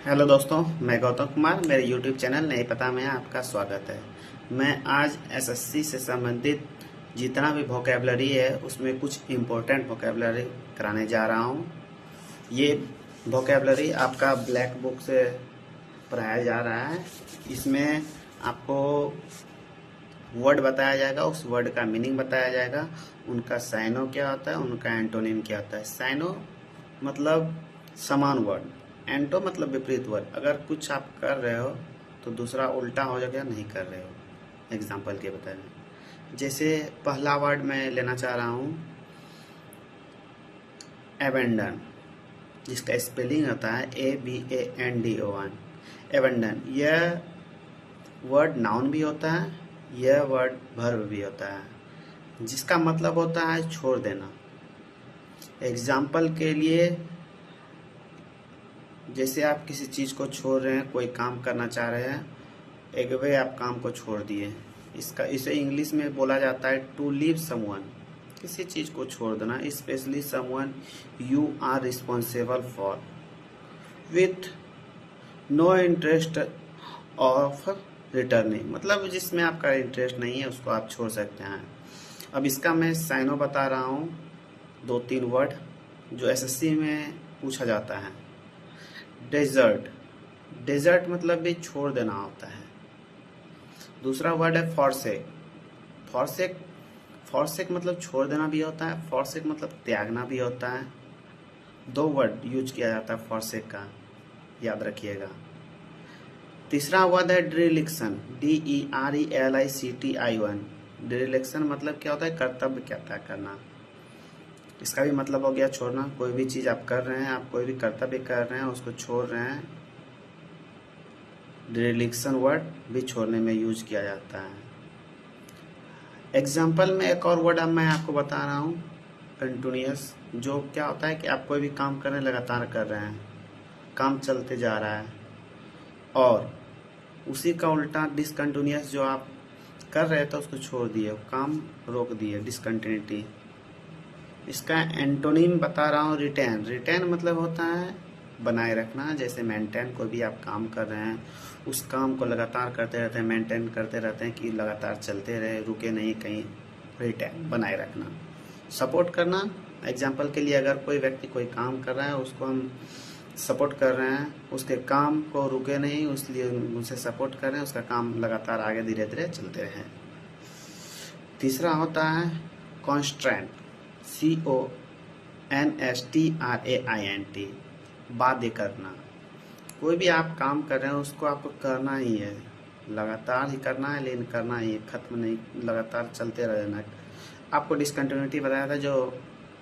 Hello दोस्तों, मैं गौतम कुमार। मेरे YouTube चैनल नए पता में आपका स्वागत है। मैं आज एसएससी से संबंधित जितना भी वोकेबलरी है उसमें कुछ इम्पोर्टेंट वोकेबलरी कराने जा रहा हूँ। ये वोकेबलरी आपका ब्लैक बुक से पढ़ाया जा रहा है। इसमें आपको वर्ड बताया जाएगा, उस वर्ड का मीनिंग बताया जाएगा, उनका साइनो क्या होता है, उनका एंटोनिम क्या होता है। साइनो मतलब समान वर्ड, एंटो मतलब विपरीत वर्ड। अगर कुछ आप कर रहे हो तो दूसरा उल्टा हो जाएगा, नहीं कर रहे हो। एग्जाम्पल के बता रहे, जैसे पहला वर्ड मैं लेना चाह रहा हूँ एबेंडन, जिसका स्पेलिंग होता है ABANDON। एबेंडन यह वर्ड नाउन भी होता है, यह वर्ड वर्ब भी होता है, जिसका मतलब होता है छोड़ देना। एग्जाम्पल के लिए, जैसे आप किसी चीज़ को छोड़ रहे हैं, कोई काम करना चाह रहे हैं, एक वे आप काम को छोड़ दिए। इसे इंग्लिश में बोला जाता है टू लीव समवन, किसी चीज़ को छोड़ देना, specially someone you are responsible for with no interest of returning, मतलब जिसमें आपका इंटरेस्ट नहीं है उसको आप छोड़ सकते हैं। अब इसका मैं साइनो बता रहा हूँ, 2-3 वर्ड जो एसएससी में पूछा जाता है। डेजर्ट, डेजर्ट मतलब भी छोड़ देना होता है। दूसरा वर्ड है फॉरसेक, फॉरसेक फॉरसेक मतलब छोड़ देना भी होता है, फॉरसेक मतलब त्यागना भी होता है। 2 वर्ड यूज किया जाता है फॉरसेक का, याद रखिएगा। तीसरा वर्ड है डिरेलिक्शन, DERELICTION। डिरेलिक्शन मतलब क्या होता है, कर्तव्य क्या तय करना। इसका भी मतलब हो गया छोड़ना। कोई भी चीज़ आप कर रहे हैं, आप कोई भी कर्तव्य कर रहे हैं, उसको छोड़ रहे हैं, डिरेलिक्शन वर्ड भी छोड़ने में यूज किया जाता है। एग्जाम्पल में एक और वर्ड अब मैं आपको बता रहा हूँ, कंटिन्यूअस, जो क्या होता है कि आप कोई भी काम कर रहे हैं, लगातार कर रहे हैं, काम चलते जा रहा है, और उसी का उल्टा डिसकंटिन्यूअस, जो आप कर रहे थे उसको छोड़ दिए, काम रोक दिए, डिसकंटिन्यूटी। इसका एंटोनिम बता रहा हूँ रिटेन। रिटेन मतलब होता है बनाए रखना। जैसे मेंटेन, कोई भी आप काम कर रहे हैं, उस काम को लगातार करते रहते हैं, मेंटेन करते रहते हैं कि लगातार चलते रहे, रुके नहीं कहीं। रिटेन बनाए रखना। सपोर्ट करना, एग्जाम्पल के लिए अगर कोई व्यक्ति कोई काम कर रहा है, उसको हम सपोर्ट कर रहे हैं, उसके काम को रुके नहीं, इसलिए उसे सपोर्ट कर रहे हैं, उसका काम लगातार आगे धीरे धीरे चलते रहे। तीसरा होता है कॉन्स्ट्रेंट, CONSTRAINT, बाध्य करना। कोई भी आप काम कर रहे हैं उसको आपको करना ही है, लगातार ही करना है, लेकिन करना ही है, खत्म नहीं, लगातार चलते रहना। आपको डिसकंटिन्यूटी बताया था जो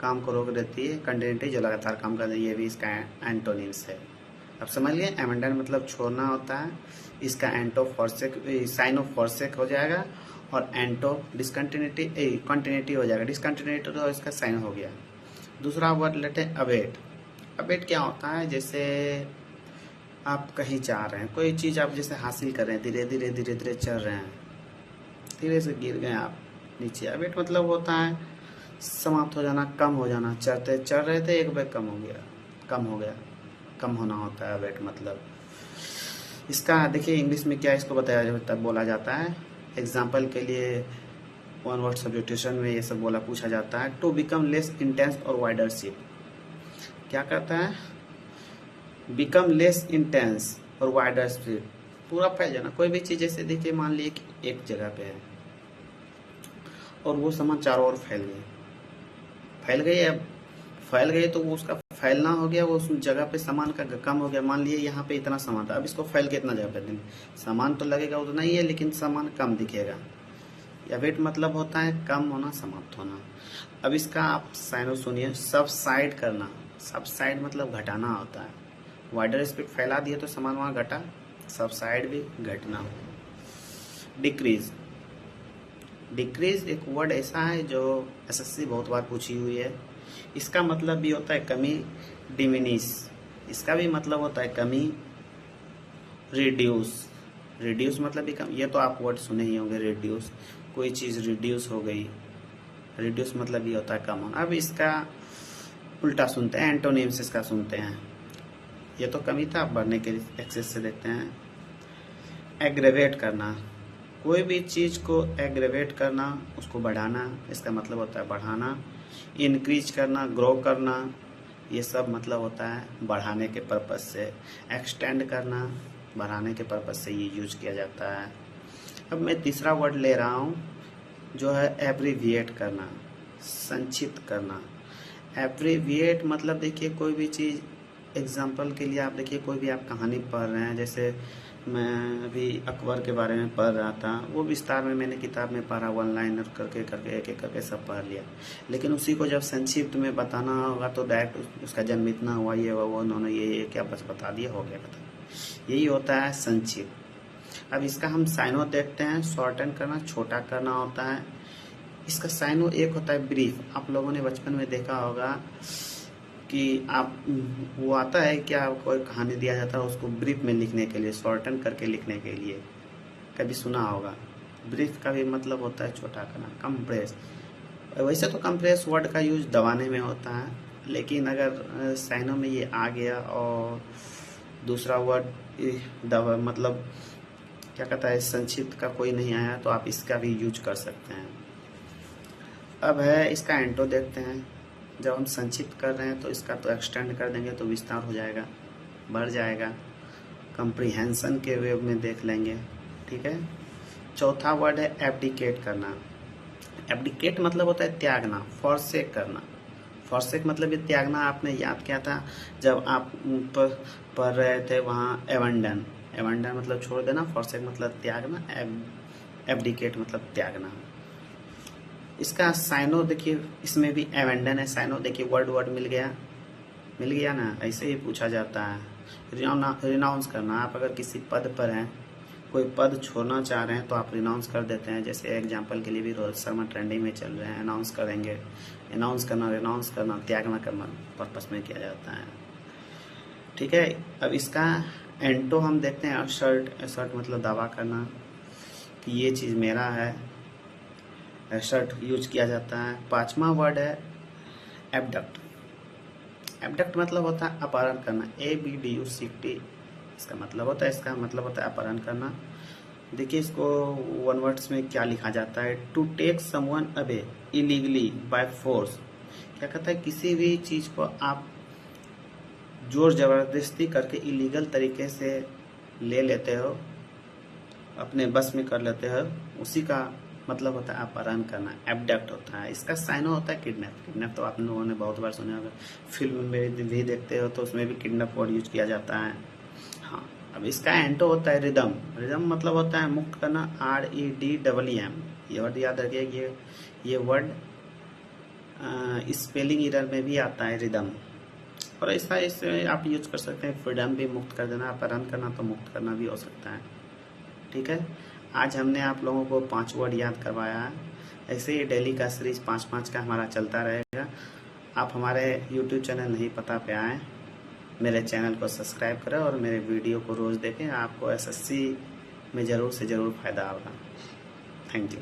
काम को रोक देती है, कंटिन्यूटी जो लगातार काम कर रही है, ये भी इसका एंटोनिम्स है। अब समझ लिए, एमेंडन मतलब छोड़ना होता है, इसका एंटो फॉरसेक, साइनो फॉरसेक हो जाएगा, और एंटो डिसकंटिन्यूटी कंटिन्यूटी हो जाएगा, डिसकंटिन्यूटी तो इसका साइन हो गया। दूसरा वर्ड लेते हैं अबेट। अबेट क्या होता है, जैसे आप कहीं जा रहे हैं, कोई चीज़ आप जैसे हासिल कर रहे हैं, धीरे धीरे धीरे धीरे चल रहे हैं, धीरे से गिर गए आप नीचे। अबेट मतलब होता है समाप्त हो जाना, कम हो जाना। चढ़ते चढ़ रहे थे, एक बैग कम हो गया, कम हो गया, कम होना होता है अबेट मतलब। इसका देखिए इंग्लिश में क्या इसको बताया जाता है, बोला जाता है। एग्जाम्पल के लिए 1 वर्ड सब्स्टिट्यूशन में ये सब बोला पूछा जाता है। टू बिकम लेस इंटेंस और वाइडर शिप, क्या करता है, बिकम लेस इंटेंस और वाइडर शिप, पूरा फैल जाना। कोई भी चीज़ जैसे देखिए, मान लीजिए कि एक जगह पे है और वो सामान चारों ओर फैल गई, फैल गई। अब फैल गई तो वो उसका फैलना हो गया, वो उस जगह पे सामान का कम हो गया। मान लिए यहाँ पे इतना सामान था, अब इसको फैल के इतना जगह पे देंगे, सामान तो लगेगा उतना ही है, लेकिन सामान कम दिखेगा। या वेट मतलब होता है कम होना, समाप्त होना। अब इसका आप साइनो सुनिए, सब साइड करना। सब साइड मतलब घटाना होता है। वाइडर स्पीड फैला दिया तो सामान वहाँ घटा, सब साइड भी घटना। डिक्रीज, डिक्रीज एक वर्ड ऐसा है जो एसएससी बहुत बार पूछी हुई है। इसका मतलब भी होता है कमी, डिमिनिश। इसका भी मतलब होता है कमी, रिड्यूस। रिड्यूस मतलब भी कम, ये तो आप वर्ड सुने ही होंगे, रिड्यूस, कोई चीज़ रिड्यूस हो गई। रिड्यूस मतलब भी होता है कम होना। अब इसका उल्टा सुनते हैं, एंटोनिम्स इसका सुनते हैं। ये तो कमी था, बढ़ने के लिए एक्सेस से देखते हैं। एग्रेवेट करना, कोई भी चीज़ को एग्रेवेट करना, उसको बढ़ाना, इसका मतलब होता है बढ़ाना। इंक्रीज करना, ग्रो करना, ये सब मतलब होता है बढ़ाने के पर्पज़ से। एक्सटेंड करना, बढ़ाने के पर्पज़ से ये यूज किया जाता है। अब मैं तीसरा वर्ड ले रहा हूँ जो है एब्रीविएट करना, संक्षिप्त करना। एब्रीविएट मतलब देखिए कोई भी चीज़, एग्जाम्पल के लिए आप देखिए कोई भी आप कहानी पढ़ रहे हैं, जैसे मैं अभी अकबर के बारे में पढ़ रहा था, वो विस्तार में मैंने किताब में पढ़ा, वन लाइनर करके करके एक एक करके सब पढ़ लिया। लेकिन उसी को जब संक्षिप्त में बताना होगा तो डायरेक्ट उसका जन्म इतना हुआ, ये वो उन्होंने ये क्या बस बता दिया, हो गया खत्म। यही होता है संक्षिप्त। अब इसका हम साइनो देखते हैं। शॉर्टन करना, छोटा करना होता है। इसका साइनो एक होता है ब्रीफ। आप लोगों ने बचपन में देखा होगा कि आप वो आता है कि आपको कोई कहानी दिया जाता है, उसको ब्रीफ में लिखने के लिए, शॉर्टन करके लिखने के लिए, कभी सुना होगा। ब्रीफ का भी मतलब होता है छोटा करना, कंप्रेस। वैसे तो कंप्रेस वर्ड का यूज दबाने में होता है, लेकिन अगर साइनो में ये आ गया और दूसरा वर्ड दबा मतलब क्या कहता है संक्षिप्त का कोई नहीं आया, तो आप इसका भी यूज कर सकते हैं। अब है इसका एंटो देखते हैं। जब हम संक्षिप्त कर रहे हैं तो इसका तो एक्सटेंड कर देंगे तो विस्तार हो जाएगा, बढ़ जाएगा। कंप्रीहेंशन के वे में देख लेंगे, ठीक है। चौथा वर्ड है एब्डिकेट करना। एब्डिकेट मतलब होता है त्यागना, फॉरसेक करना। फॉरसेक मतलब ये त्यागना। आपने याद किया था जब आप पढ़ रहे थे वहाँ एवंडन। एवंडन मतलब छोड़ देना, फॉरसेक मतलब त्यागना, एब्डिकेट मतलब त्यागना। इसका साइनो देखिए, इसमें भी एवेंडन है। साइनो देखिए वर्ड मिल गया ना, ऐसे ही पूछा जाता है। रिनाउंस करना, आप अगर किसी पद पर हैं, कोई पद छोड़ना चाह रहे हैं तो आप रिनाउंस कर देते हैं। जैसे एग्जांपल के लिए भी रोहित शर्मा ट्रेंडिंग में चल रहे हैं, अनाउंस करेंगे। अनाउंस करना, रिनाउंस करना, त्यागना करना पर्पस में किया जाता है, ठीक है। अब इसका एंटो हम देखते हैं। असर्ट मतलब दावा करना कि ये चीज़ मेरा है, एसर्ट यूज किया जाता है। पांचवा वर्ड है एबडक्ट। एबडक्ट मतलब होता है अपहरण करना, ABDUCT इसका मतलब होता है। अपहरण करना। देखिए इसको वन वर्ड्स में क्या लिखा जाता है, to take someone away illegally by force. क्या कहता है, किसी भी चीज़ को आप जोर जबरदस्ती करके इलीगल तरीके से ले लेते हो, अपने बस में कर लेते हो, उसी का मतलब होता है अपहरण करना, एबडक्ट होता है। इसका साइनो होता है किडनैप। किडनैप तो आप लोगों ने बहुत बार सुना होगा, फिल्म में भी देखते हो तो उसमें भी किडनैप वर्ड यूज किया जाता है। हाँ, अब इसका एंटो होता है रिदम। रिदम मतलब होता है मुक्त करना, REDM। ये वर्ड याद रखिए, ये वर्ड स्पेलिंग एरर में भी आता है रिदम। और ऐसा इससे आप यूज कर सकते हैं, फ्रीडम भी मुक्त कर देना, अपहरण करना तो मुक्त करना भी हो सकता है, ठीक है। आज हमने आप लोगों को 5 वर्ड याद करवाया है। ऐसे ही डेली का सीरीज 5-5 का हमारा चलता रहेगा। आप हमारे YouTube चैनल नहीं पता पे आएँ, मेरे चैनल को सब्सक्राइब करें और मेरे वीडियो को रोज़ देखें। आपको SSC में ज़रूर से ज़रूर फ़ायदा होगा। Thank you.